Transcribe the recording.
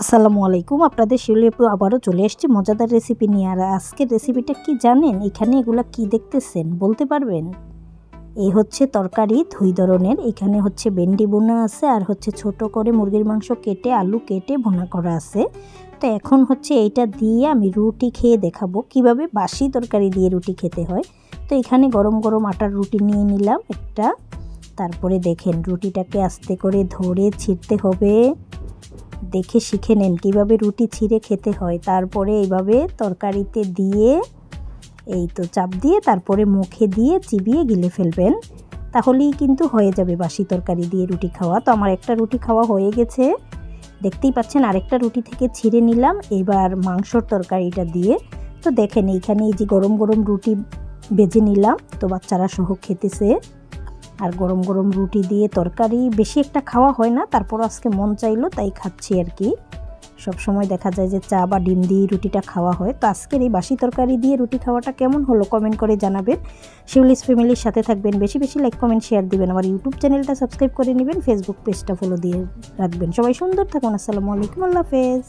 আসসালামু আলাইকুম। আপনাদের শিউলি আপু আবারও চলে এসেছি মজাদার রেসিপি নিয়ে। আর আজকের রেসিপিটা কি জানেন? এখানে এগুলা কি দেখতেছেন বলতে পারবেন? এই হচ্ছে তরকারি দুই ধরনের। এখানে হচ্ছে ভেন্ডি বোনা আছে আর হচ্ছে ছোট করে মুরগির মাংস কেটে আলু কেটে ভুনা করা আছে। তো এখন হচ্ছে এইটা দিয়ে আমি রুটি খেয়ে দেখাবো কিভাবে বাসি তরকারি দিয়ে রুটি খেতে হয়। তো এখানে গরম গরম আটার রুটি নিয়ে নিলাম একটা। তারপরে দেখেন রুটিটাকে আস্তে করে ধরে ছিঁড়তে হবে। দেখে শিখে নেন কীভাবে রুটি ছিঁড়ে খেতে হয়। তারপরে এইভাবে তরকারিতে দিয়ে এই তো চাপ দিয়ে তারপরে মুখে দিয়ে চিবিয়ে গিলে ফেলবেন, তাহলেই কিন্তু হয়ে যাবে বাসি তরকারি দিয়ে রুটি খাওয়া। তো আমার একটা রুটি খাওয়া হয়ে গেছে, দেখতেই পাচ্ছেন। আরেকটা রুটি থেকে ছিঁড়ে নিলাম এবার মাংসর তরকারিটা দিয়ে। তো দেখেন এইখানে এই যে গরম গরম রুটি বেজে নিলাম, তো বাচ্চারা সহ খেতেছে। আর গরম গরম রুটি দিয়ে তরকারি বেশি একটা খাওয়া হয় না, তারপর আজকে মন চাইলো তাই খাচ্ছি আর কি। সব সময় দেখা যায় যে চা বা ডিম দিয়ে রুটিটা খাওয়া হয়। তো আজকের এই বাসি তরকারি দিয়ে রুটি খাওয়াটা কেমন হলো কমেন্ট করে জানাবেন। শিউলিস ফ্যামিলির সাথে থাকবেন, বেশি বেশি লাইক কমেন্ট শেয়ার দিবেন। আমার ইউটিউব চ্যানেলটা সাবস্ক্রাইব করে নেবেন, ফেসবুক পেজটা ফলো দিয়ে রাখবেন। সবাই সুন্দর থাকুন। আসসালামু আলাইকুম, আল্লাহ হাফেজ।